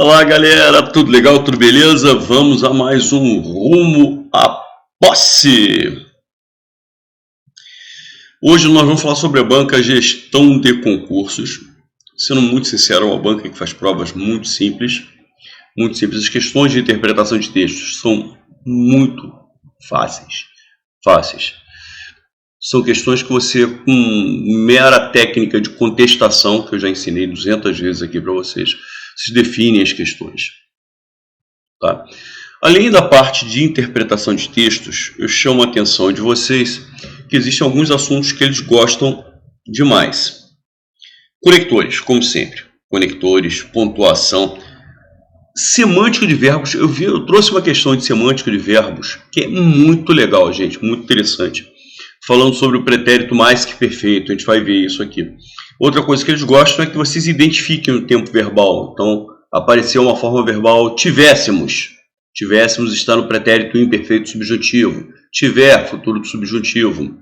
Olá galera, tudo legal, tudo beleza? Vamos a mais um Rumo à Posse! Hoje nós vamos falar sobre a banca Gestão de Concursos. Sendo muito sincero, é uma banca que faz provas muito simples. As questões de interpretação de textos são muito fáceis. São questões que você, com mera técnica de contestação, que eu já ensinei 200 vezes aqui para vocês, se definem as questões. Tá? Além da parte de interpretação de textos, eu chamo a atenção de vocês que existem alguns assuntos que eles gostam demais. Conectores, como sempre. Conectores, pontuação. Semântica de verbos. Eu trouxe uma questão de semântica de verbos que é muito legal, gente, muito interessante. Falando sobre o pretérito mais que perfeito, a gente vai ver isso aqui. Outra coisa que eles gostam é que vocês identifiquem o tempo verbal. Então, apareceu uma forma verbal tivéssemos. Tivéssemos está no pretérito imperfeito subjuntivo. Tiver, futuro do subjuntivo.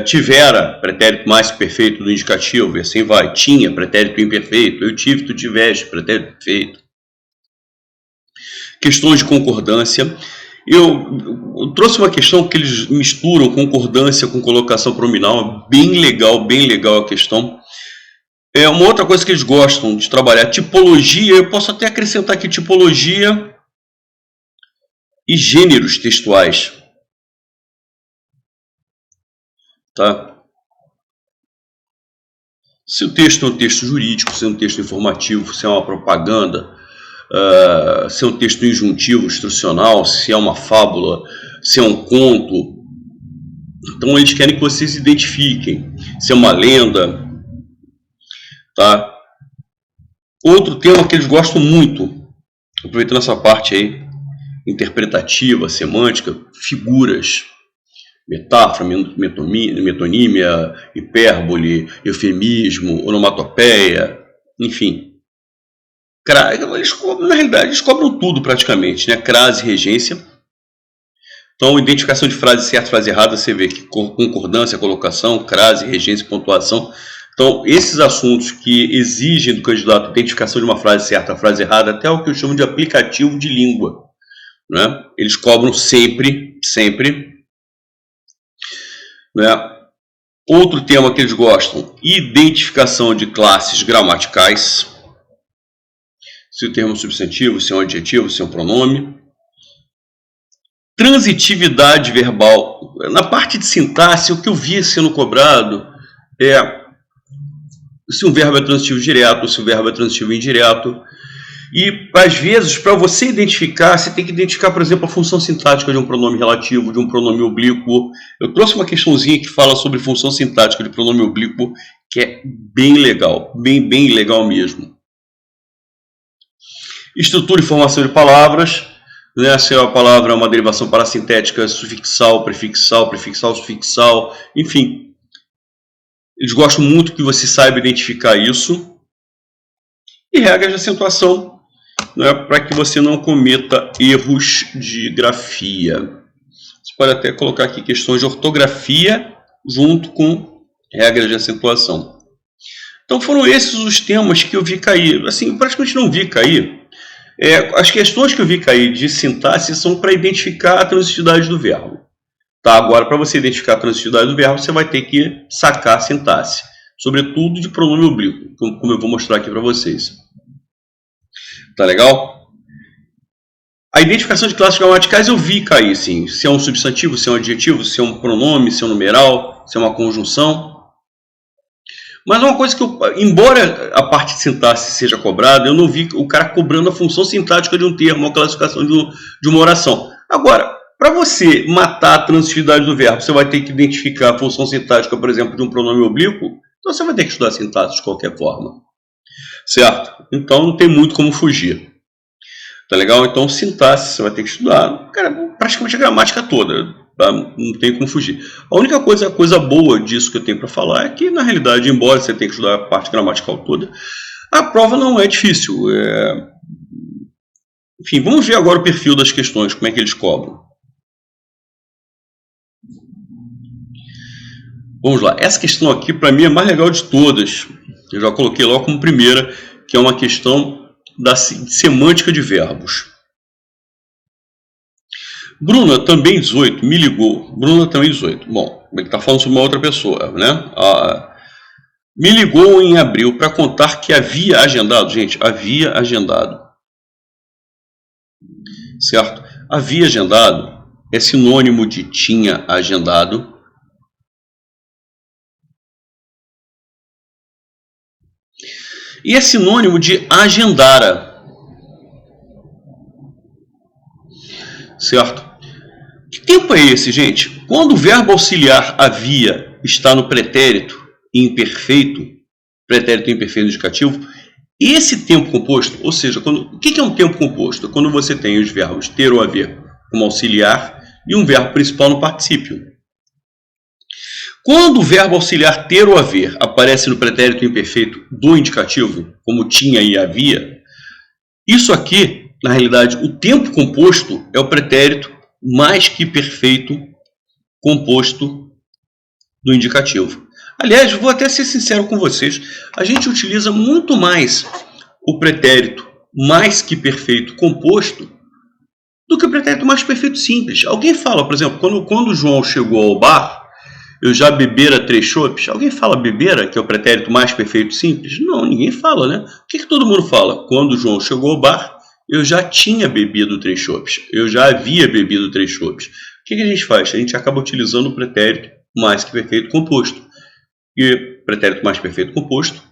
Tivera, pretérito mais que perfeito do indicativo, e assim vai. Tinha, pretérito imperfeito. Eu tive, tu tiveste, pretérito perfeito. Questões de concordância. Eu trouxe uma questão que eles misturam concordância com colocação pronominal. Bem legal a questão. Uma outra coisa que eles gostam de trabalhar, tipologia. Eu posso até acrescentar aqui tipologia e gêneros textuais. Tá? Se o texto é um texto jurídico, se é um texto informativo, se é uma propaganda, se é um texto injuntivo, instrucional, se é uma fábula, se é um conto. Então eles querem que vocês identifiquem se é uma lenda. Tá? Outro tema que eles gostam muito, aproveitando essa parte aí, interpretativa, semântica, figuras, metáfora, metonímia, hipérbole, eufemismo, onomatopeia, enfim. Na realidade, eles cobram tudo praticamente, né? Crase, regência. Então, identificação de frase certa, frase errada, você vê que concordância, colocação, crase, regência, pontuação. Então, esses assuntos que exigem do candidato identificação de uma frase certa, frase errada, até o que eu chamo de aplicativo de língua, né? Eles cobram sempre. Né? Outro tema que eles gostam, identificação de classes gramaticais. Se o termo é um substantivo, se é um adjetivo, se é um pronome. Transitividade verbal. Na parte de sintaxe, o que eu vi sendo cobrado é se um verbo é transitivo direto, se o verbo é transitivo indireto. E, às vezes, para você identificar, você tem que identificar, por exemplo, a função sintática de um pronome relativo, de um pronome oblíquo. Eu trouxe uma questãozinha que fala sobre função sintática de pronome oblíquo, que é bem legal, bem legal mesmo. Estrutura e formação de palavras, né? Se a palavra é uma derivação parasintética, sufixal, prefixal, sufixal, enfim. Eles gostam muito que você saiba identificar isso. E regras de acentuação, né? Para que você não cometa erros de grafia. Você pode até colocar aqui questões de ortografia junto com regras de acentuação. Então foram esses os temas que eu vi cair. Assim, praticamente não vi cair. As questões que eu vi cair de sintaxe são para identificar a transitividade do verbo. Tá? Agora, para você identificar a transitividade do verbo, você vai ter que sacar a sintaxe. Sobretudo de pronome oblíquo, como eu vou mostrar aqui para vocês. Tá legal? A identificação de classes gramaticais eu vi cair, sim. Se é um substantivo, se é um adjetivo, se é um pronome, se é um numeral, se é uma conjunção. Mas uma coisa que embora a parte de sintaxe seja cobrada, eu não vi o cara cobrando a função sintática de um termo, a classificação de uma oração. Agora, para você matar a transitividade do verbo, você vai ter que identificar a função sintática, por exemplo, de um pronome oblíquo. Então você vai ter que estudar sintaxe de qualquer forma. Certo? Então não tem muito como fugir. Tá legal? Então sintaxe você vai ter que estudar, cara, praticamente a gramática toda. Tá? Não tem como fugir. A única coisa boa disso que eu tenho para falar é que, na realidade, embora você tenha que estudar a parte gramatical toda, a prova não é difícil. Enfim, vamos ver agora o perfil das questões, como é que eles cobram. Vamos lá. Essa questão aqui, para mim, é a mais legal de todas. Eu já coloquei logo como primeira, que é uma questão da semântica de verbos. Bruna, também 18, me ligou. Bruna, também 18. Bom, ele está falando sobre uma outra pessoa, né? Me ligou em abril para contar que havia agendado. Gente, havia agendado. Certo? Havia agendado é sinônimo de tinha agendado. E é sinônimo de agendara. Certo? Que tempo é esse, gente? Quando o verbo auxiliar havia está no pretérito imperfeito indicativo, esse tempo composto, ou seja, o que é um tempo composto? Quando você tem os verbos ter ou haver como auxiliar e um verbo principal no particípio. Quando o verbo auxiliar ter ou haver aparece no pretérito imperfeito do indicativo, como tinha e havia, isso aqui, na realidade, o tempo composto é o pretérito mais que perfeito composto do indicativo. Aliás, vou até ser sincero com vocês, a gente utiliza muito mais o pretérito mais que perfeito composto do que o pretérito mais perfeito simples. Alguém fala, por exemplo, quando o João chegou ao bar, eu já bebera 3 chopes. Alguém fala bebera, que é o pretérito mais perfeito simples? Não, ninguém fala, né? O que todo mundo fala? Quando o João chegou ao bar, eu já tinha bebido 3 chopes. Eu já havia bebido 3 chopes. O que a gente faz? A gente acaba utilizando o pretérito mais que perfeito composto. E o pretérito mais perfeito composto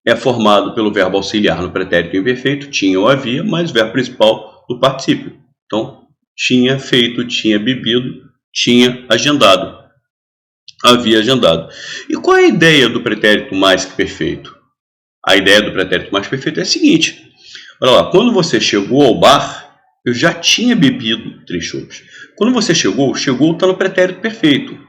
é formado pelo verbo auxiliar no pretérito imperfeito, tinha ou havia, mais o verbo principal do particípio. Então, tinha feito, tinha bebido, tinha agendado. Havia agendado. E qual é a ideia do pretérito mais que perfeito? A ideia do pretérito mais perfeito é a seguinte. Olha lá, quando você chegou ao bar, eu já tinha bebido 3 chopes. Quando você chegou está no pretérito perfeito.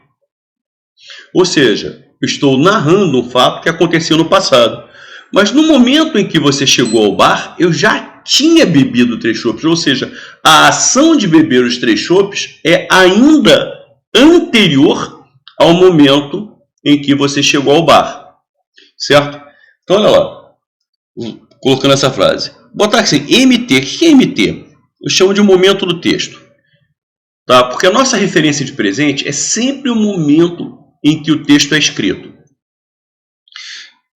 Ou seja, eu estou narrando um fato que aconteceu no passado. Mas no momento em que você chegou ao bar, eu já tinha bebido 3 chopes. Ou seja, a ação de beber os 3 chopes é ainda anterior ao momento em que você chegou ao bar. Certo? Então, olha lá. Colocando essa frase. Botar assim, MT. O que é MT? Eu chamo de momento do texto. Tá? Porque a nossa referência de presente é sempre o momento em que o texto é escrito.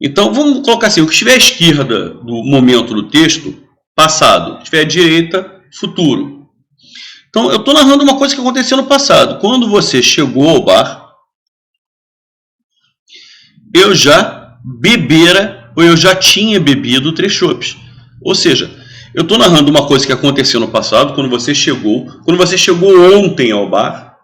Então, vamos colocar assim, o que estiver à esquerda do momento do texto, passado. O que estiver à direita, futuro. Então, eu estou narrando uma coisa que aconteceu no passado. Quando você chegou ao bar, eu já bebera, ou eu já tinha bebido 3 chopes. Ou seja, eu estou narrando uma coisa que aconteceu no passado, quando você chegou ontem ao bar,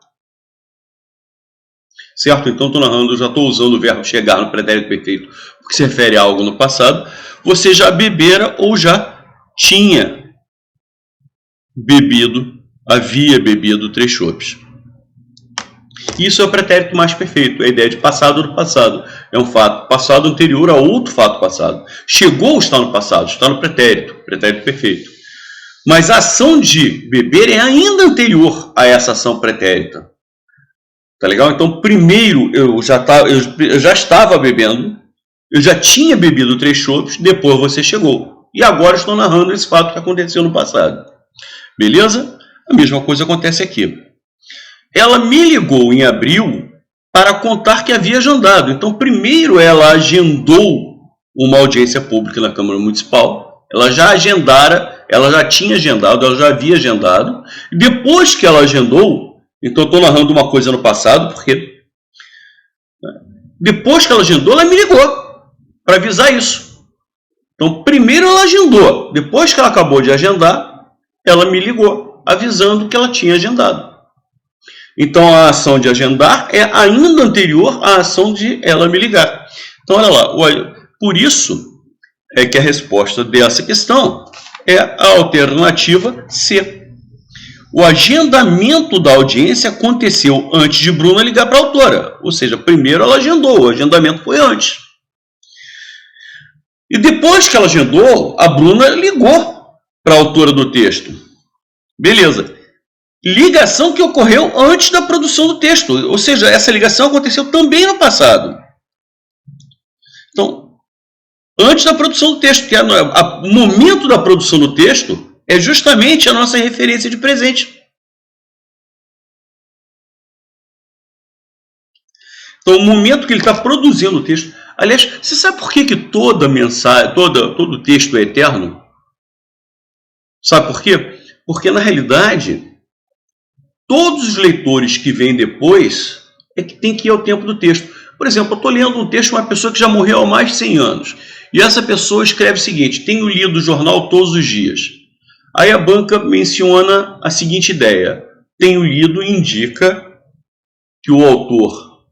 certo? Então, estou narrando, já estou usando o verbo chegar no pretérito perfeito, porque se refere a algo no passado. Você já bebera ou já tinha bebido, havia bebido 3 chopes. Isso é o pretérito mais perfeito, é a ideia de passado do passado. É um fato passado anterior a outro fato passado. Chegou está no passado, está no pretérito perfeito. Mas a ação de beber é ainda anterior a essa ação pretérita. Tá legal? Então, primeiro eu já estava bebendo, eu já tinha bebido 3 chopes, depois você chegou. E agora estou narrando esse fato que aconteceu no passado. Beleza? A mesma coisa acontece aqui. Ela me ligou em abril para contar que havia agendado. Então, primeiro ela agendou uma audiência pública na Câmara Municipal. Ela já agendara, ela já tinha agendado, ela já havia agendado. E depois que ela agendou, então estou narrando uma coisa no passado, porque depois que ela agendou, ela me ligou para avisar isso. Então, primeiro ela agendou. Depois que ela acabou de agendar, ela me ligou, avisando que ela tinha agendado. Então, a ação de agendar é ainda anterior à ação de ela me ligar. Então, olha lá. Por isso é que a resposta dessa questão é a alternativa C. O agendamento da audiência aconteceu antes de Bruna ligar para a autora. Ou seja, primeiro ela agendou, o agendamento foi antes. E depois que ela agendou, a Bruna ligou para a autora do texto. Beleza. Ligação que ocorreu antes da produção do texto. Ou seja, essa ligação aconteceu também no passado. Então, antes da produção do texto, que o momento da produção do texto é justamente a nossa referência de presente. Então, o momento que ele está produzindo o texto... Aliás, você sabe por que toda mensagem, todo texto é eterno? Sabe por quê? Porque, na realidade, todos os leitores que vêm depois é que tem que ir ao tempo do texto. Por exemplo, eu estou lendo um texto de uma pessoa que já morreu há mais de 100 anos. E essa pessoa escreve o seguinte: tenho lido o jornal todos os dias. Aí a banca menciona a seguinte ideia: tenho lido indica que o autor,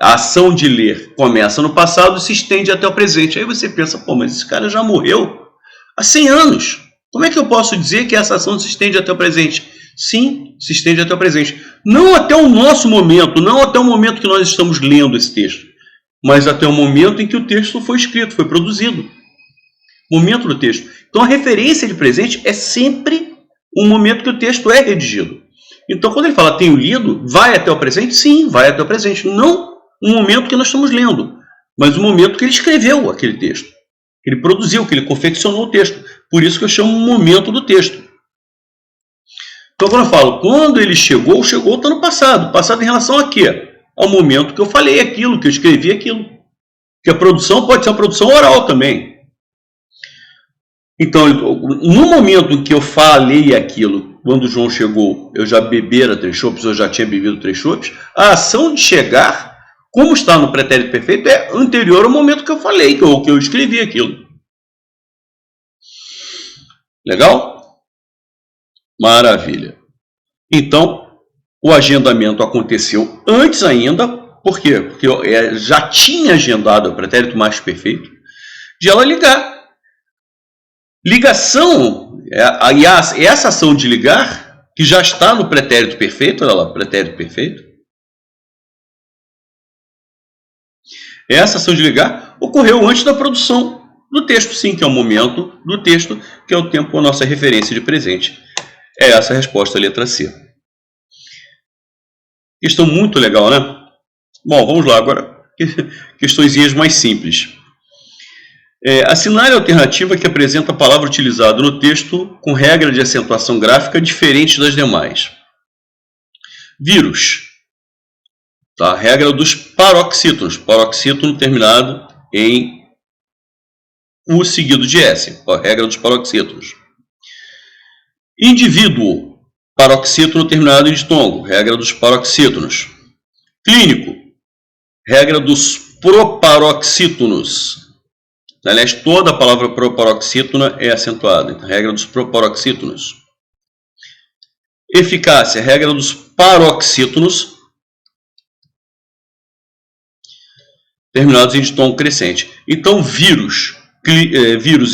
a ação de ler, começa no passado e se estende até o presente. Aí você pensa, pô, mas esse cara já morreu há 100 anos. Como é que eu posso dizer que essa ação se estende até o presente? Sim, se estende até o presente. Não até o nosso momento, não até o momento que nós estamos lendo esse texto, mas até o momento em que o texto foi escrito, foi produzido. Momento do texto. Então a referência de presente é sempre o momento que o texto é redigido. Então quando ele fala tenho lido, vai até o presente? Sim, vai até o presente. Não o momento que nós estamos lendo, mas o momento que ele escreveu aquele texto, que ele produziu, que ele confeccionou o texto. Por isso que eu chamo o momento do texto. Então quando eu falo, quando ele chegou está no passado. Passado em relação a quê? Ao momento que eu falei aquilo, que eu escrevi aquilo. Que a produção pode ser uma produção oral também. Então, no momento em que eu falei aquilo, quando o João chegou, eu já bebera 3 chopes, eu já tinha bebido 3 chopes, a ação de chegar, como está no pretérito perfeito, é anterior ao momento que eu falei, que eu escrevi aquilo. Legal? Maravilha. Então, o agendamento aconteceu antes ainda. Por quê? Porque eu já tinha agendado o pretérito mais perfeito de ela ligar. Ligação, essa ação de ligar, que já está no pretérito perfeito, olha lá, pretérito perfeito. Essa ação de ligar ocorreu antes da produção do texto, sim, que é o momento do texto, que é o tempo, a nossa referência de presente. É essa a resposta, a letra C. Questão muito legal, né? Bom, vamos lá agora. Questõezinhas mais simples. Assinale a alternativa que apresenta a palavra utilizada no texto com regra de acentuação gráfica diferente das demais. Vírus. Tá? Regra dos paroxítonos. Paroxítono terminado em U seguido de S. Regra dos paroxítonos. Indivíduo. Paroxítono terminado em ditongo. Regra dos paroxítonos. Clínico. Regra dos proparoxítonos. Aliás, toda a palavra proparoxítona é acentuada. Então, regra dos proparoxítonos. Eficácia, regra dos paroxítonos, terminados em ditongo crescente. Então, vírus,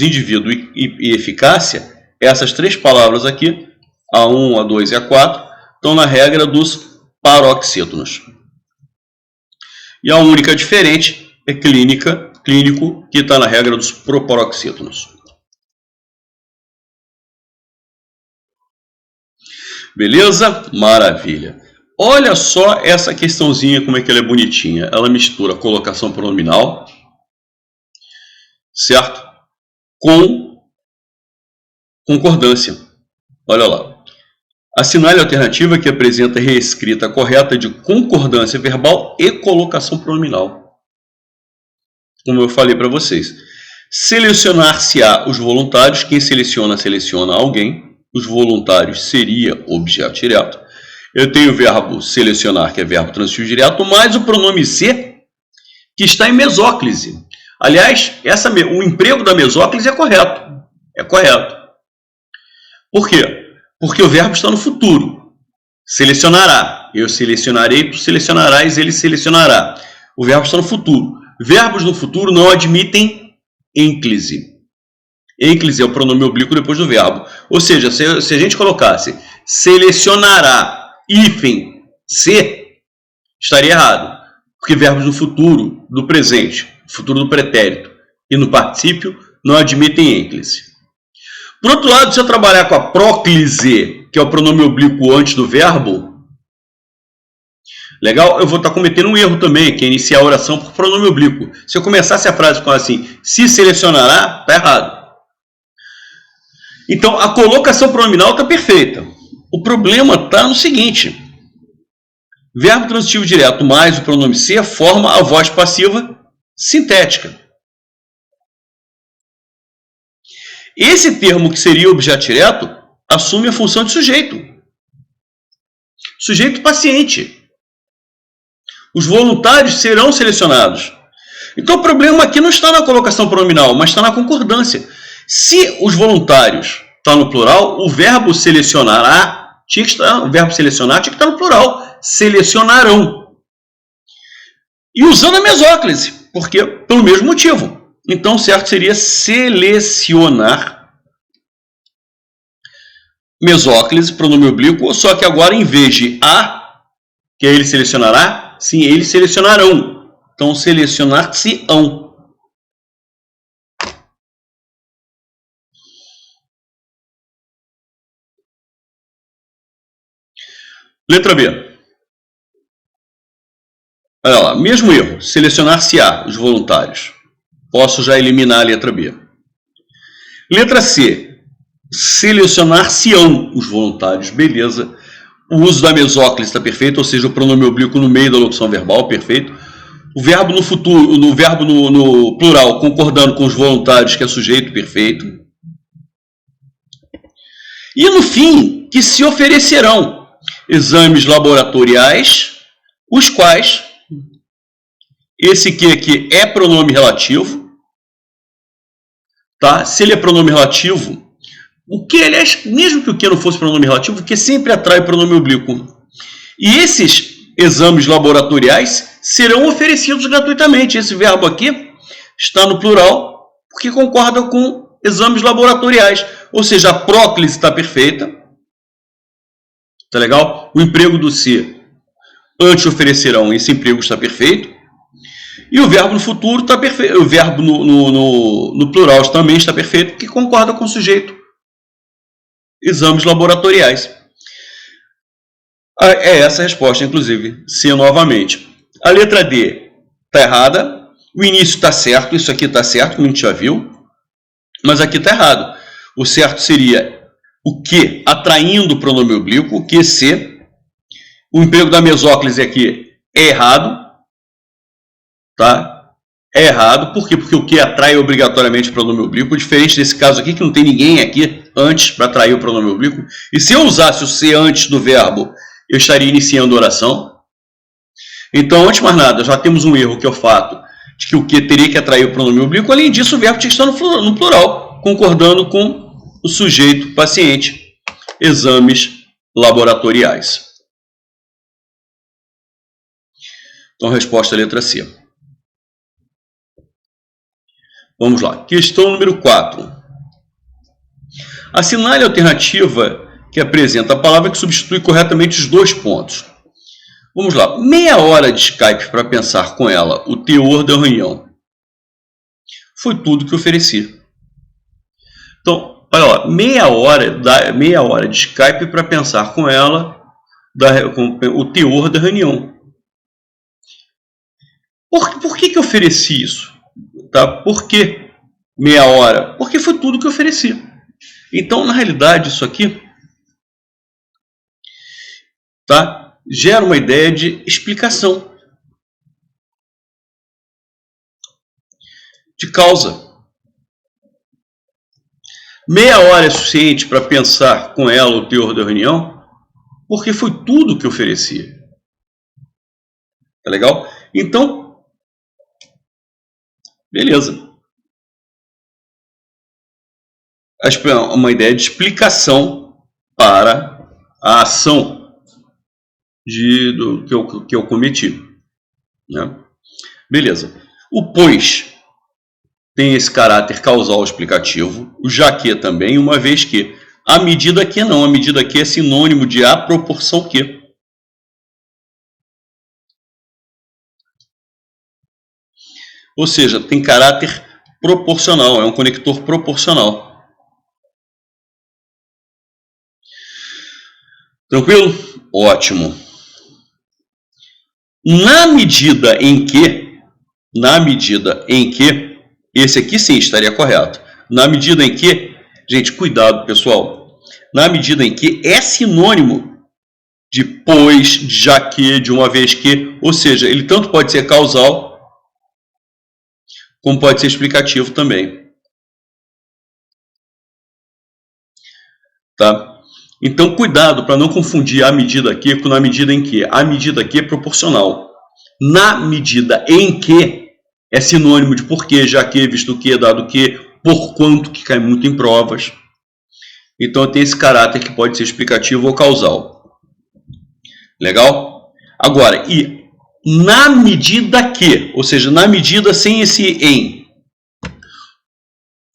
indivíduo e eficácia, essas 3 palavras aqui, A1, A2 e A4, estão na regra dos paroxítonos. E a única diferente é clínico, que está na regra dos proparoxítonos. Beleza? Maravilha. Olha só essa questãozinha, como é que ela é bonitinha. Ela mistura colocação pronominal, certo? Com concordância. Olha lá. Assinale a alternativa que apresenta reescrita correta de concordância verbal e colocação pronominal. Como eu falei para vocês. Selecionar-se-á os voluntários. Quem seleciona alguém. Os voluntários seria objeto direto. Eu tenho o verbo selecionar, que é verbo transitivo direto, mais o pronome ser, que está em mesóclise. Aliás, o emprego da mesóclise é correto. É correto. Por quê? Porque o verbo está no futuro. Selecionará. Eu selecionarei, tu selecionarás, ele selecionará. O verbo está no futuro. Verbos no futuro não admitem ênclise. Ênclise é o pronome oblíquo depois do verbo. Ou seja, se a gente colocasse selecionará hífen se, estaria errado. Porque verbos no futuro, do presente, futuro do pretérito e no particípio não admitem ênclise. Por outro lado, se eu trabalhar com a próclise, que é o pronome oblíquo antes do verbo, Legal? Eu vou estar cometendo um erro também, que é iniciar a oração por pronome oblíquo. Se eu começasse a frase com assim, se selecionará, está errado. Então, a colocação pronominal está perfeita. O problema está no seguinte. Verbo transitivo direto mais o pronome ser forma a voz passiva sintética. Esse termo que seria objeto direto assume a função de sujeito. Sujeito paciente. Os voluntários serão selecionados. Então o problema aqui não está na colocação pronominal, mas está na concordância. Se os voluntários estão no plural, o verbo selecionará tinha que estar, o verbo selecionar tinha que estar no plural. Selecionarão. E usando a mesóclise, porque pelo mesmo motivo. Então o certo seria selecionar. Mesóclise, pronome oblíquo, só que agora em vez de a, que é ele selecionará, sim, eles selecionarão. Então, selecionar-se-ão. Letra B. Olha lá, mesmo erro. Selecionar-se-á, os voluntários. Posso já eliminar a letra B. Letra C. Selecionar-se-ão, os voluntários. Beleza. O uso da mesóclise está perfeito, ou seja, o pronome oblíquo no meio da locução verbal, perfeito. O verbo no futuro, no verbo no plural, concordando com os voluntários, que é sujeito, perfeito. E no fim, que se oferecerão exames laboratoriais, os quais, esse que aqui é pronome relativo, tá? Se ele é pronome relativo, o que, aliás, mesmo que o que não fosse pronome relativo, o que sempre atrai pronome oblíquo. E esses exames laboratoriais serão oferecidos gratuitamente. Esse verbo aqui está no plural, porque concorda com exames laboratoriais. Ou seja, a próclise está perfeita. Tá legal? O emprego do ser, antes oferecerão, esse emprego está perfeito. E o verbo no futuro está perfeito. O verbo no plural também está perfeito, porque concorda com o sujeito. Exames laboratoriais. É essa a resposta, inclusive. C novamente. A letra D está errada. O início está certo. Isso aqui está certo, como a gente já viu. Mas aqui está errado. O certo seria o que atraindo o pronome oblíquo, o que se. O emprego da mesóclise aqui é errado. Tá? É errado. Por quê? Porque o que atrai obrigatoriamente o pronome oblíquo, diferente desse caso aqui, que não tem ninguém aqui antes para atrair o pronome oblíquo. E se eu usasse o se antes do verbo, eu estaria iniciando a oração. Então, antes de mais nada, já temos um erro, que é o fato de que o que teria que atrair o pronome oblíquo. Além disso, o verbo tinha que estar no plural, concordando com o sujeito paciente. Exames laboratoriais. Então, resposta à letra C. Vamos lá. Questão número 4. Assinale a alternativa que apresenta a palavra que substitui corretamente os dois pontos. Vamos lá. Meia hora de Skype para pensar com ela o teor da reunião. Foi tudo que ofereci. Então, olha lá. Meia hora de Skype para pensar com ela o teor da reunião. Por que eu ofereci isso? Tá? Por que meia hora? Porque foi tudo que eu ofereci. Então, na realidade, isso aqui, tá? Gera uma ideia de explicação, de causa. Meia hora é suficiente para pensar com ela o teor da reunião, porque foi tudo que eu ofereci. Tá legal? Então, beleza. Uma ideia de explicação para a ação que eu cometi. Né? Beleza. O pois tem esse caráter causal explicativo, o já que também, uma vez que a medida que não, a medida que é sinônimo de a proporção que. Ou seja, tem caráter proporcional, é um conector proporcional. Tranquilo? Ótimo. Na medida em que, esse aqui sim estaria correto. Na medida em que, gente, cuidado pessoal, na medida em que é sinônimo de pois, de já que, de uma vez que, ou seja, ele tanto pode ser causal, como pode ser explicativo também. Tá? Então, cuidado para não confundir a medida aqui com na medida em que. A medida aqui é proporcional. Na medida em que é sinônimo de porque, já que, visto que, dado que, por quanto, que cai muito em provas. Então, tem esse caráter que pode ser explicativo ou causal. Legal? Agora, e na medida que, ou seja, na medida sem esse em.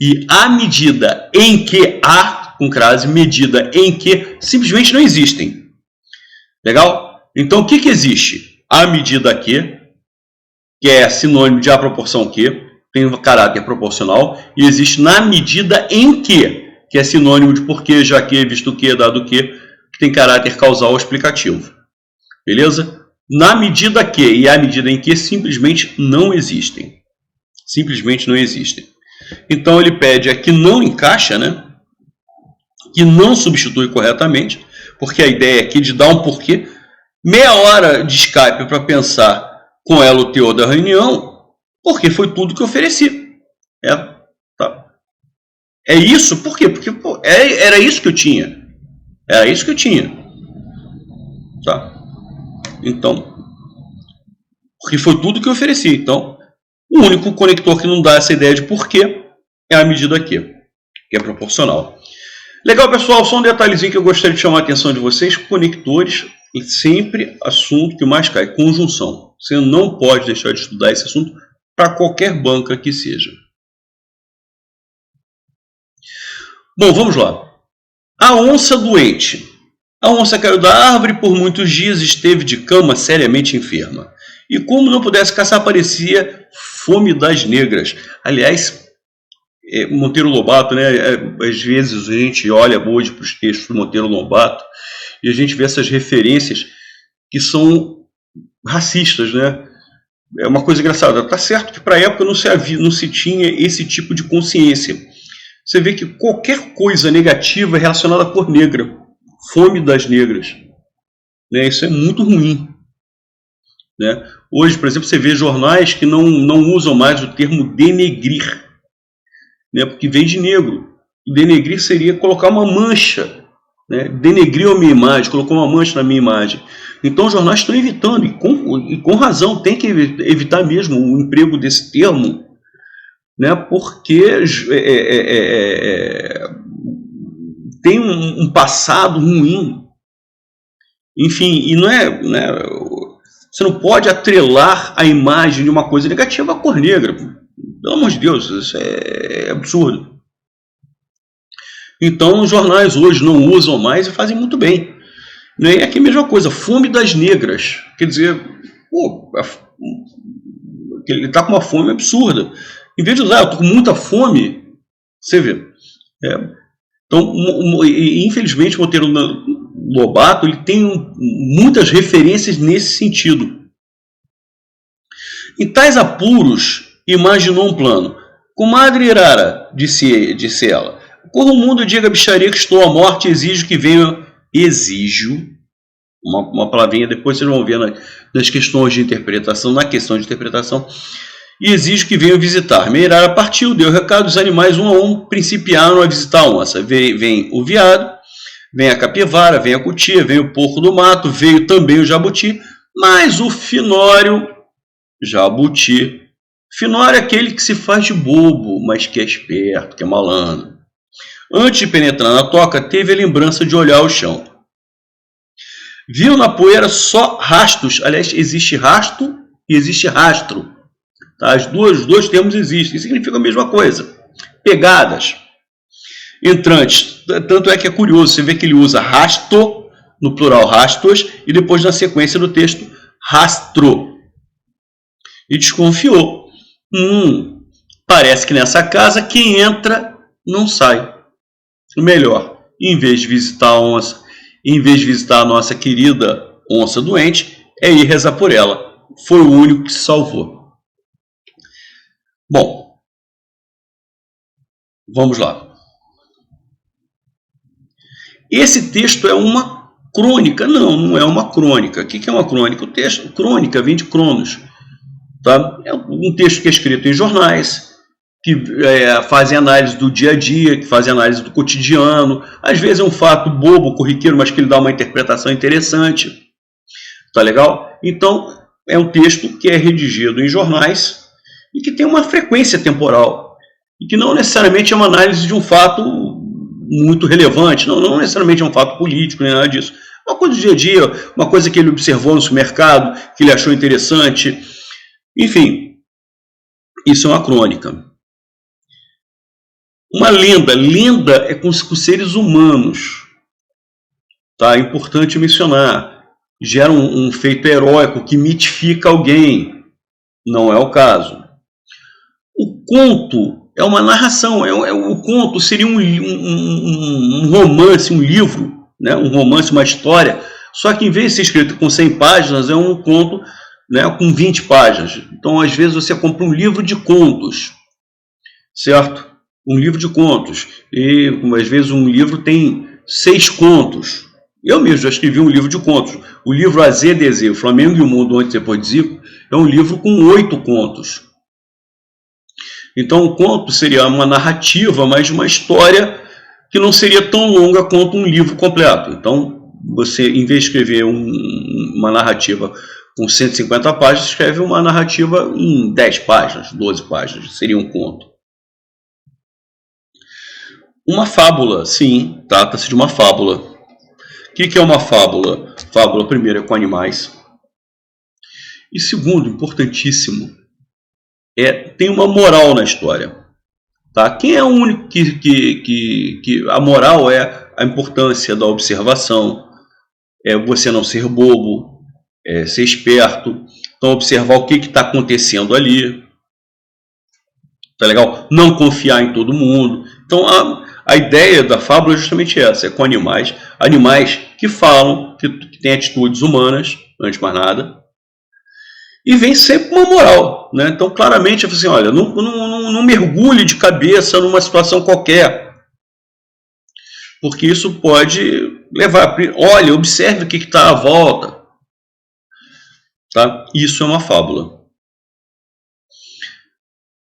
E a medida em que a, com crase, medida em que, simplesmente não existem. Legal? Então, o que existe? A medida que é sinônimo de a proporção que, tem um caráter proporcional, e existe na medida em que é sinônimo de porque, já que, visto que, dado que tem caráter causal ou explicativo. Beleza? Na medida que e a medida em que simplesmente não existem. Simplesmente não existem. Então ele pede a que não encaixa, né? Que não substitui corretamente, porque a ideia aqui de dar um porquê, meia hora de Skype para pensar com ela o teor da reunião, porque foi tudo que eu ofereci. Tá. É isso? Por quê? Porque pô, era isso que eu tinha. Era isso que eu tinha. Tá? Então, porque foi tudo que eu ofereci. Então, o único conector que não dá essa ideia de porquê é a medida aqui, que é proporcional. Legal, pessoal, só um detalhezinho que eu gostaria de chamar a atenção de vocês. Conectores, sempre assunto que mais cai, conjunção. Você não pode deixar de estudar esse assunto para qualquer banca que seja. Bom, vamos lá. A onça doente. A onça caiu da árvore, por muitos dias esteve de cama seriamente enferma. E como não pudesse caçar, parecia fome das negras. Aliás, Monteiro Lobato, né? Às vezes a gente olha hoje para os textos do Monteiro Lobato e a gente vê essas referências que são racistas, né? É uma coisa engraçada. Tá certo que para a época não se tinha esse tipo de consciência. Você vê que qualquer coisa negativa é relacionada à cor negra. Fome das negras. Né? Isso é muito ruim. Né? Hoje, por exemplo, você vê jornais que não usam mais o termo denegrir. Né? Porque vem de negro. E denegrir seria colocar uma mancha. Né? Denegrir a minha imagem, colocou uma mancha na minha imagem. Então os jornais estão evitando, e com razão, tem que evitar mesmo o emprego desse termo, né? Porque tem um passado ruim. Enfim, e não é, né? Você não pode atrelar a imagem de uma coisa negativa à cor negra. Pelo amor de Deus, isso é absurdo. Então os jornais hoje não usam mais e fazem muito bem. É aqui a mesma coisa, fome das negras. Quer dizer, pô, ele está com uma fome absurda. Em vez de usar, eu estou com muita fome, você vê. Então, infelizmente, o Monteiro Lobato ele tem muitas referências nesse sentido. Em tais apuros, imaginou um plano. Comadre Irara, disse ela, corra o mundo e diga a bicharia que estou à morte e exijo que venha... Exijo, uma palavrinha, depois vocês vão ver nas questões de interpretação, na questão de interpretação, e exijo que venham visitar. Meirara partiu, deu recado, os animais um a um principiaram a visitar a onça. Vem o veado, vem a capivara, vem a cutia, vem o porco do mato, veio também o jabuti, mas o finório, jabuti, finório é aquele que se faz de bobo, mas que é esperto, que é malandro. Antes de penetrar na toca, teve a lembrança de olhar o chão. Viu na poeira só rastros. Aliás, existe rasto e existe rastro. Tá? Os dois termos existem. Isso significa a mesma coisa. Pegadas. Entrantes. Tanto é que é curioso. Você vê que ele usa rasto, no plural rastos, e depois na sequência do texto, rastro. E desconfiou. Parece que nessa casa quem entra não sai. Melhor, em vez de visitar a onça, em vez de visitar a nossa querida onça doente, é ir rezar por ela. foi o único que se salvou. Bom, vamos lá. Esse texto é uma crônica? Não, não é uma crônica. O que é uma crônica? O texto, crônica vem de cronos. Tá? É um texto que é escrito em jornais, que fazem análise do dia a dia, que fazem análise do cotidiano. Às vezes é um fato bobo, corriqueiro, mas que ele dá uma interpretação interessante. Tá legal? Então, é um texto que é redigido em jornais e que tem uma frequência temporal. E que não necessariamente é uma análise de um fato muito relevante, não necessariamente é um fato político, nem nada disso. Uma coisa do dia a dia, uma coisa que ele observou no supermercado, que ele achou interessante. Enfim, isso é uma crônica. Uma lenda. Lenda é com seres humanos. Tá? É importante mencionar. Gera um feito heróico que mitifica alguém. Não é o caso. O conto é uma narração. O conto seria um romance, um livro, né? Um romance, uma história. Só que em vez de ser escrito com 100 páginas, é um conto, né, com 20 páginas. Então, às vezes, você compra um livro de contos. Certo? Um livro de contos. E, às vezes, um livro tem 6 contos. Eu mesmo já escrevi um livro de contos. O livro AZDZ, O Flamengo e o Mundo Antes e Depois de Zico, é um livro com 8 contos. Então, o conto seria uma narrativa, mas uma história que não seria tão longa quanto um livro completo. Então, você, em vez de escrever uma narrativa com 150 páginas, escreve uma narrativa em 10 páginas, 12 páginas. Seria um conto. Uma fábula, sim, trata-se de uma fábula. O que é uma fábula? Fábula, primeiro, é com animais. E segundo, importantíssimo, tem uma moral na história. Tá? Quem é o único que a moral é a importância da observação, é você não ser bobo, é ser esperto, então observar o que está acontecendo ali. Tá legal? Não confiar em todo mundo. Então a ideia da fábula é justamente essa, é com animais que falam, que têm atitudes humanas, antes de mais nada, e vem sempre uma moral, né? Então claramente, assim, olha, não mergulhe de cabeça numa situação qualquer, porque isso pode levar, olha, observe o que está à volta, tá? Isso é uma fábula,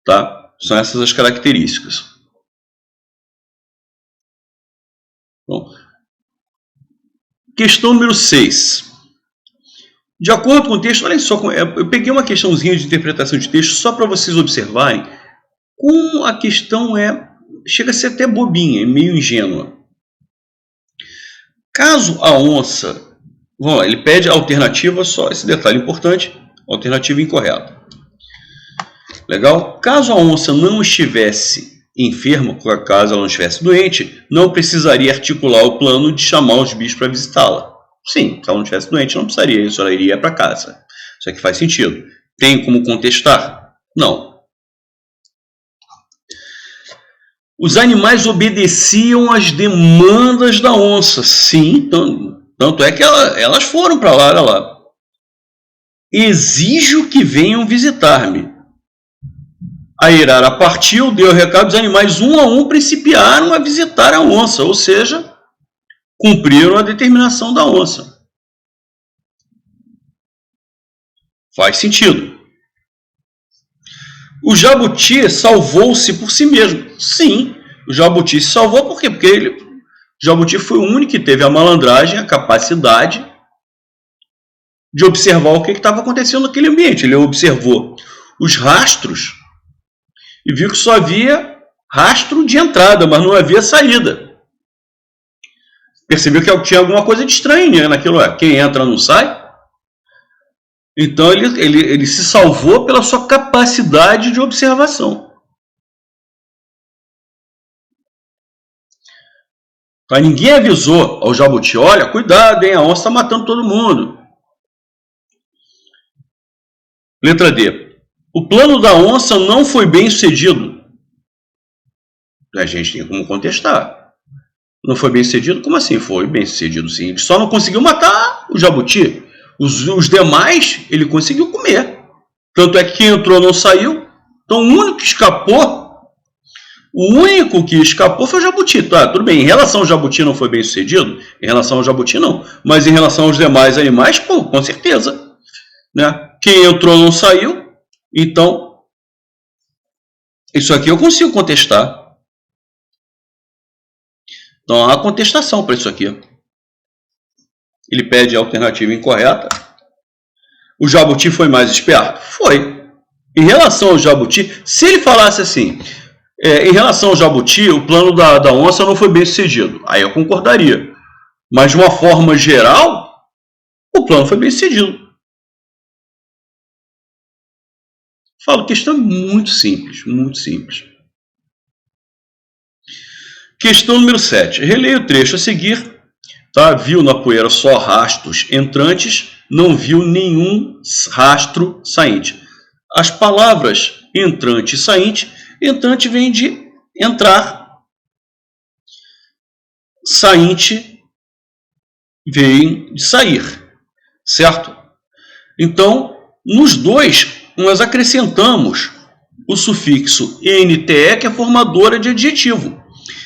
tá? São essas as características. Bom, questão número 6. De acordo com o texto, olha só, eu peguei uma questãozinha de interpretação de texto só para vocês observarem como a questão chega a ser até bobinha, meio ingênua. Caso a onça, vamos lá, ele pede a alternativa, só esse detalhe importante, alternativa incorreta. Legal? Caso a onça não estivesse enferma, caso ela não estivesse doente, não precisaria articular o plano de chamar os bichos para visitá-la. Sim, se ela não estivesse doente, não precisaria, isso, ela iria para casa. Isso aqui faz sentido. Tem como contestar? Não. Os animais obedeciam às demandas da onça. Sim, tanto é que elas foram para lá, olha lá. Exijo que venham visitar-me. A Irara partiu, deu o recado, os animais um a um principiaram a visitar a onça, ou seja, cumpriram a determinação da onça. Faz sentido. O jabuti salvou-se por si mesmo. Sim, o jabuti se salvou por quê? Porque o jabuti foi o único que teve a malandragem, a capacidade de observar o que estava acontecendo naquele ambiente. Ele observou os rastros e viu que só havia rastro de entrada, mas não havia saída. Percebeu que tinha alguma coisa de estranho naquilo. Quem entra não sai. Então ele se salvou pela sua capacidade de observação. Mas ninguém avisou ao jabuti, olha, cuidado, hein, a onça está matando todo mundo. Letra D. O plano da onça não foi bem sucedido. A gente tem como contestar. Não foi bem sucedido? Como assim foi bem sucedido? Sim. Ele só não conseguiu matar o jabuti. Os demais, ele conseguiu comer. Tanto é que quem entrou não saiu. Então, o único que escapou foi o jabuti. Tá, tudo bem, em relação ao jabuti não foi bem sucedido? Em relação ao jabuti não. Mas em relação aos demais animais, pô, com certeza. Né? Quem entrou não saiu. Então, isso aqui eu consigo contestar. Então, há contestação para isso aqui. Ele pede a alternativa incorreta. O jabuti foi mais esperto? Foi. Em relação ao jabuti, se ele falasse assim, em relação ao jabuti, o plano da onça não foi bem sucedido. Aí eu concordaria. Mas de uma forma geral, o plano foi bem sucedido. Falo, questão muito simples, muito simples. Questão número 7. Releia o trecho a seguir. Tá? Viu na poeira só rastros entrantes, não viu nenhum rastro sainte. As palavras entrante e sainte, entrante vem de entrar, sainte vem de sair, certo? Então, nos dois, nós acrescentamos o sufixo NTE, que é formadora de adjetivo.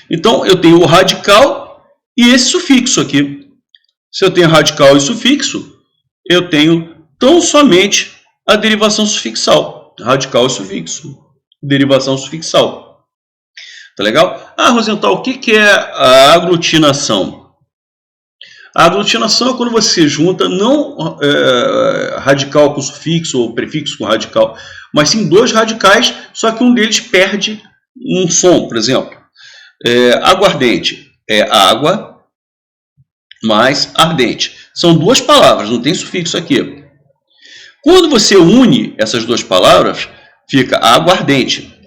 Então, eu tenho o radical e esse sufixo aqui. Se eu tenho radical e sufixo, eu tenho tão somente a derivação sufixal. Radical e sufixo. Derivação sufixal. Tá legal? Ah, Rosenthal, o que é a aglutinação? A aglutinação é quando você junta não radical com sufixo ou prefixo com radical, mas sim dois radicais, só que um deles perde um som, por exemplo. Aguardente é água mais ardente. São duas palavras, não tem sufixo aqui. Quando você une essas duas palavras, fica aguardente.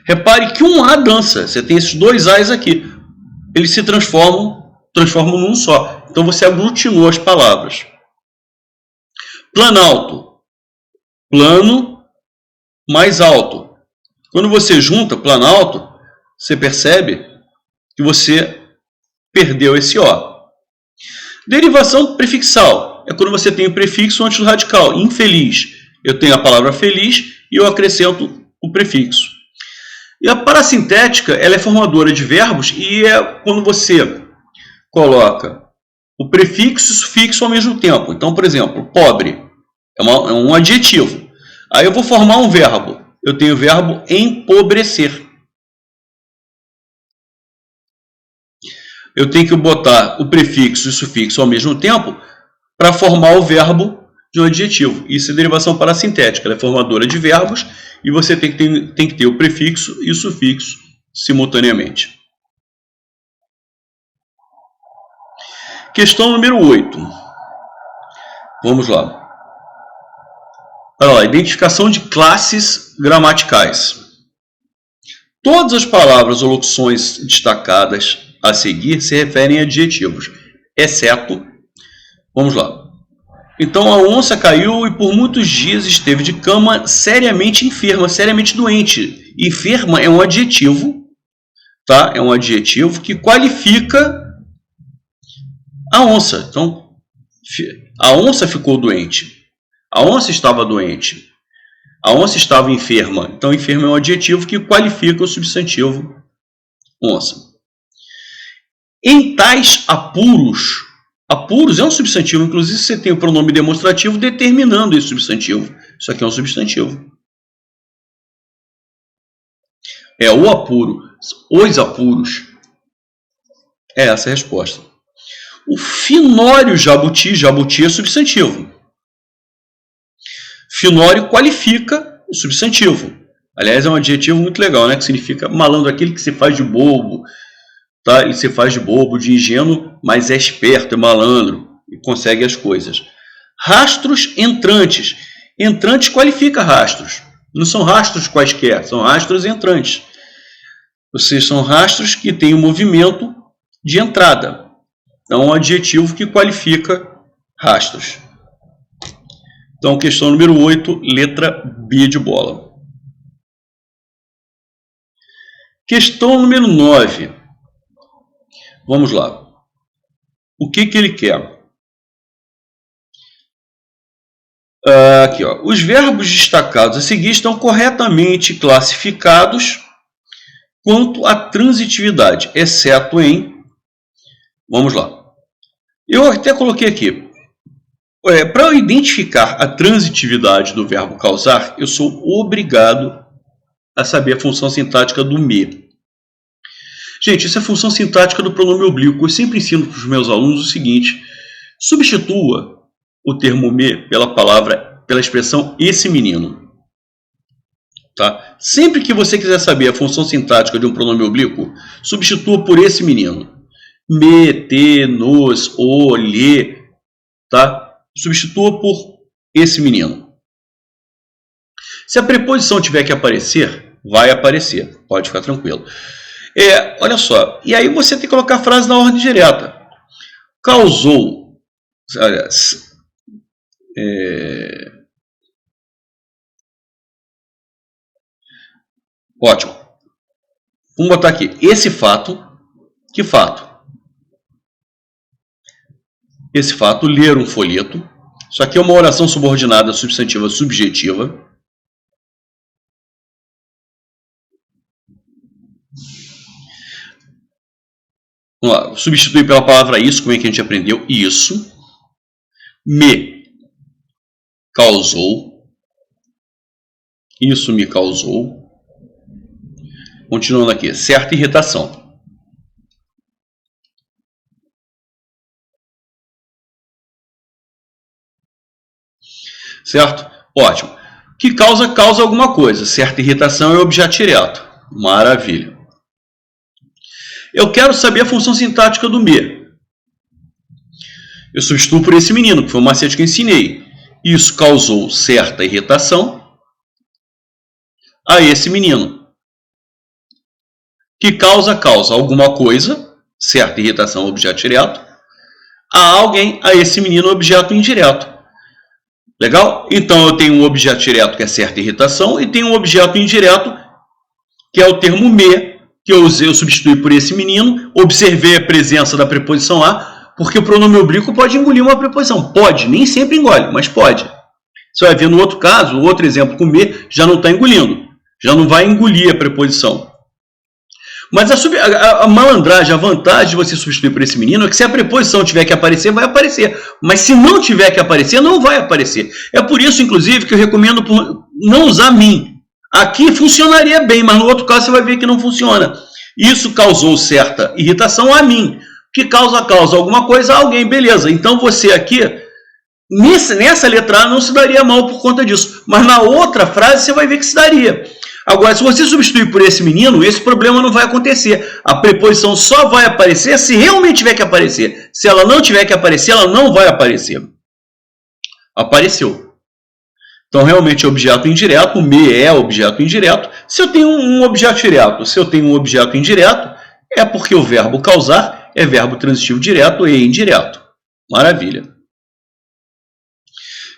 Repare que um A dança. Você tem esses dois A's aqui. Eles se transformam num só. Então você aglutinou as palavras. Planalto. Plano mais alto. Quando você junta planalto, você percebe que você perdeu esse O. Derivação prefixal é quando você tem o prefixo antes do radical. Infeliz. Eu tenho a palavra feliz e eu acrescento o prefixo. E a parasintética, ela é formadora de verbos e é quando você coloca o prefixo e o sufixo ao mesmo tempo. Então, por exemplo, pobre é um adjetivo. Aí eu vou formar um verbo. Eu tenho o verbo empobrecer. Eu tenho que botar o prefixo e o sufixo ao mesmo tempo para formar o verbo de um adjetivo. Isso é derivação parasintética. Ela é formadora de verbos e você tem que ter o prefixo e o sufixo simultaneamente. Questão número 8. Vamos lá. Olha lá, identificação de classes gramaticais. Todas as palavras ou locuções destacadas a seguir se referem a adjetivos, exceto, vamos lá. Então a onça caiu e por muitos dias esteve de cama seriamente enferma, seriamente doente. Enferma é um adjetivo, tá? É um adjetivo que qualifica a onça. Então, a onça ficou doente. A onça estava doente. A onça estava enferma. Então, enferma é um adjetivo que qualifica o substantivo onça. Em tais apuros, apuros é um substantivo, inclusive você tem o pronome demonstrativo determinando esse substantivo. Isso aqui é um substantivo. É o apuro, os apuros. É essa a resposta. O finório jabuti, jabuti é substantivo. Finório qualifica o substantivo. Aliás, é um adjetivo muito legal, né? Que significa malandro, aquele que se faz de bobo. Tá? Ele se faz de bobo, de ingênuo, mas é esperto, é malandro e consegue as coisas. Rastros entrantes. Entrantes qualifica rastros. Não são rastros quaisquer, são rastros entrantes. Ou seja, são rastros que têm um movimento de entrada. Então, é um adjetivo que qualifica rastros. Então, questão número 8, letra B de bola. Questão número 9. Vamos lá. O que ele quer? Aqui, ó. Os verbos destacados a seguir estão corretamente classificados quanto à transitividade, exceto em... Vamos lá. Eu até coloquei aqui. Para eu identificar a transitividade do verbo causar, eu sou obrigado a saber a função sintática do me. Gente, isso é a função sintática do pronome oblíquo. Eu sempre ensino para os meus alunos o seguinte: substitua o termo me pela expressão esse menino. Tá? Sempre que você quiser saber a função sintática de um pronome oblíquo, substitua por esse menino. Me, te, nos, o, lhe. Tá? Substitua por esse menino. Se a preposição tiver que aparecer, vai aparecer. Pode ficar tranquilo. Olha só. E aí você tem que colocar a frase na ordem direta. Causou. Olha, ótimo. Vamos botar aqui. Esse fato. Que fato? Esse fato, ler um folheto. Isso aqui é uma oração subordinada substantiva subjetiva. Vamos lá. Substituir pela palavra isso. Como é que a gente aprendeu? Isso. Me causou. Isso me causou. Continuando aqui. Certa irritação. Certo? Ótimo. Que causa alguma coisa. Certa irritação é objeto direto. Maravilha. Eu quero saber a função sintática do me. Eu substituo por esse menino, que foi o macete que eu ensinei. Isso causou certa irritação a esse menino. Que causa alguma coisa, certa irritação, objeto direto, a alguém, a esse menino, objeto indireto. Legal? Então eu tenho um objeto direto que é certa irritação e tenho um objeto indireto que é o termo me, que eu substituí por esse menino, observei a presença da preposição a, porque o pronome oblíquo pode engolir uma preposição. Pode, nem sempre engole, mas pode. Você vai ver no outro caso, o outro exemplo com me, já não está engolindo. Já não vai engolir a preposição. Mas a malandragem, a vantagem de você substituir por esse menino é que se a preposição tiver que aparecer, vai aparecer. Mas se não tiver que aparecer, não vai aparecer. É por isso, inclusive, que eu recomendo não usar mim. Aqui funcionaria bem, mas no outro caso você vai ver que não funciona. Isso causou certa irritação a mim. Que causa alguma coisa a alguém, beleza. Então você aqui, nessa letra A, não se daria mal por conta disso. Mas na outra frase você vai ver que se daria. Agora, se você substituir por esse menino, esse problema não vai acontecer. A preposição só vai aparecer se realmente tiver que aparecer. Se ela não tiver que aparecer, ela não vai aparecer. Apareceu. Então, realmente é objeto indireto. O me é objeto indireto. Se eu tenho um objeto direto, se eu tenho um objeto indireto, é porque o verbo causar é verbo transitivo direto e indireto. Maravilha.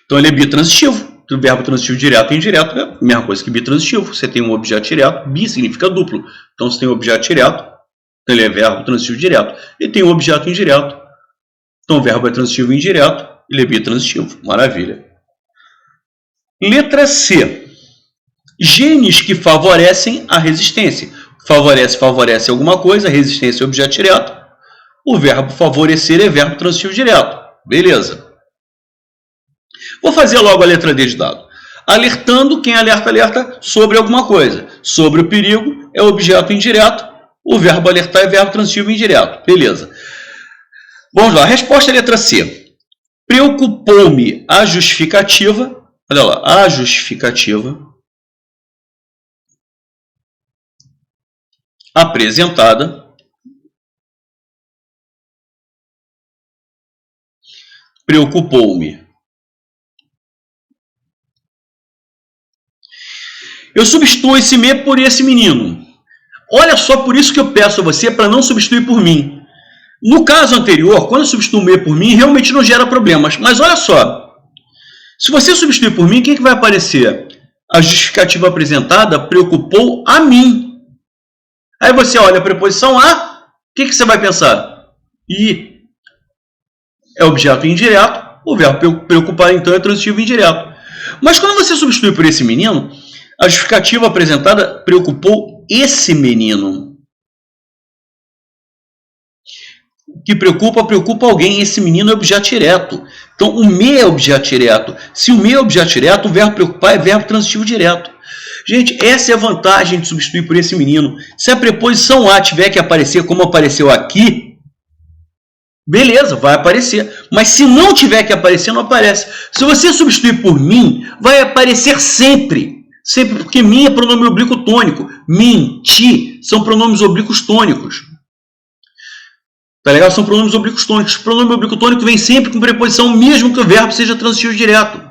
Então, ele é bitransitivo. O verbo transitivo direto e indireto é a mesma coisa que bitransitivo. Você tem um objeto direto, bi significa duplo. Então, você tem um objeto direto, ele é verbo transitivo direto. E tem um objeto indireto. Então, o verbo é transitivo indireto, ele é bitransitivo. Maravilha. Letra C. Genes que favorecem a resistência. Favorece alguma coisa, resistência é objeto direto. O verbo favorecer é verbo transitivo direto. Beleza. Vou fazer logo a letra D de dado. Alertando, quem alerta sobre alguma coisa. Sobre o perigo é objeto indireto. O verbo alertar é verbo transitivo indireto. Beleza. Vamos lá. Resposta é letra C. Preocupou-me a justificativa. Olha lá. A justificativa apresentada preocupou-me. Eu substituo esse me por esse menino. Olha só, por isso que eu peço a você para não substituir por mim. No caso anterior, quando eu substituo o me por mim, realmente não gera problemas. Mas olha só, se você substituir por mim, o que vai aparecer? A justificativa apresentada preocupou a mim. Aí você olha a preposição a, o que você vai pensar? é objeto indireto, o verbo preocupar então é transitivo indireto. Mas quando você substitui por esse menino, a justificativa apresentada preocupou esse menino. O que preocupa alguém. Esse menino é objeto direto. Então, o me é objeto direto. Se o me é objeto direto, o verbo preocupar é verbo transitivo direto. Gente, essa é a vantagem de substituir por esse menino. Se a preposição a tiver que aparecer como apareceu aqui, beleza, vai aparecer. Mas se não tiver que aparecer, não aparece. Se você substituir por mim, vai aparecer sempre. Sempre, porque mim é pronome oblíquo tônico. Mim, ti, são pronomes oblíquos tônicos. Tá legal? São pronomes oblíquos tônicos. O pronome oblíquo tônico vem sempre com preposição, mesmo que o verbo seja transitivo direto.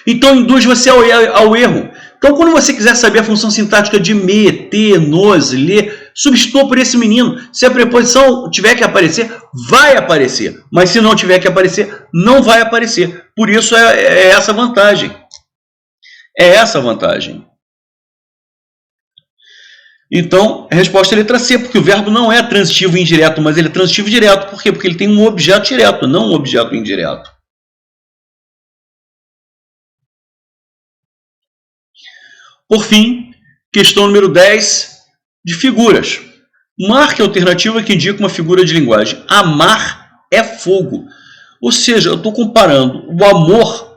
Então, induz você ao erro. Então, quando você quiser saber a função sintática de me, ter, nos, ler, substitua por esse menino. Se a preposição tiver que aparecer, vai aparecer. Mas se não tiver que aparecer, não vai aparecer. Por isso é essa vantagem. É essa a vantagem. Então, a resposta é a letra C, porque o verbo não é transitivo indireto, mas ele é transitivo direto. Por quê? Porque ele tem um objeto direto, não um objeto indireto. Por fim, questão número 10, de figuras. Marque a alternativa que indica uma figura de linguagem. Amar é fogo. Ou seja, eu estou comparando o amor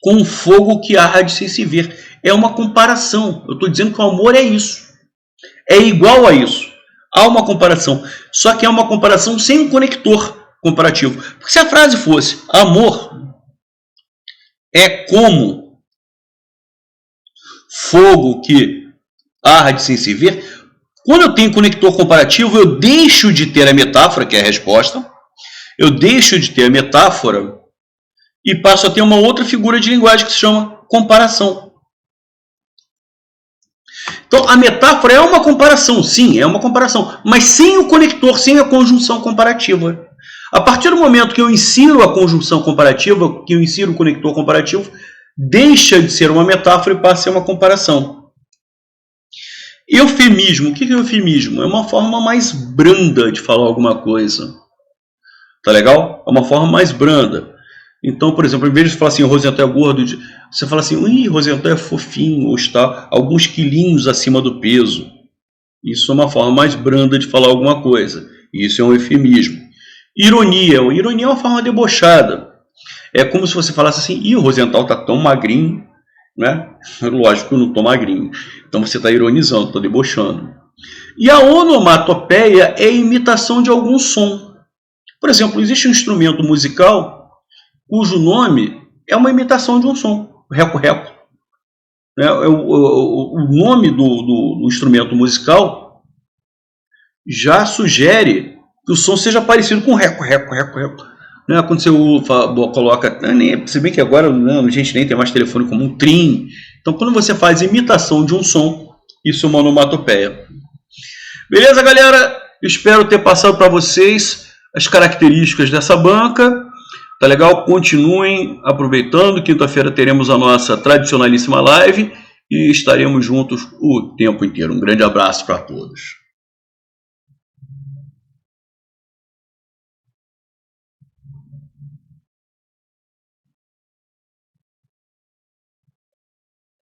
com o fogo que arde sem se ver. É uma comparação. Eu estou dizendo que o amor é isso. É igual a isso. Há uma comparação. Só que é uma comparação sem um conector comparativo. Porque se a frase fosse amor é como fogo que arde sem se ver, quando eu tenho conector comparativo, eu deixo de ter a metáfora, que é a resposta, eu deixo de ter a metáfora e passo a ter uma outra figura de linguagem que se chama comparação. Então, a metáfora é uma comparação, sim, é uma comparação, mas sem o conector, sem a conjunção comparativa. A partir do momento que eu insiro a conjunção comparativa, que eu insiro o conector comparativo, deixa de ser uma metáfora e passa a ser uma comparação. Eufemismo. O que é eufemismo? É uma forma mais branda de falar alguma coisa. Tá legal? É uma forma mais branda. Então, por exemplo, em vez de falar assim, o Rosenthal é gordo, você fala assim, ih, Rosenthal é fofinho, ou está alguns quilinhos acima do peso. Isso é uma forma mais branda de falar alguma coisa. Isso é um eufemismo. Ironia. Ironia é uma forma debochada. É como se você falasse assim, ih, o Rosenthal está tão magrinho, né? Lógico que eu não estou magrinho. Então você está ironizando, está debochando. E a onomatopeia é a imitação de algum som. Por exemplo, existe um instrumento musical cujo nome é uma imitação de um som, o reco-reco. O nome do instrumento musical já sugere que o som seja parecido com reco-reco-reco-reco. Quando você coloca, se bem que agora a gente nem tem mais telefone como um trim. Então, quando você faz imitação de um som, isso é uma onomatopeia. Beleza, galera? Espero ter passado para vocês as características dessa banca. Tá legal? Continuem aproveitando. Quinta-feira teremos a nossa tradicionalíssima live e estaremos juntos o tempo inteiro. Um grande abraço para todos.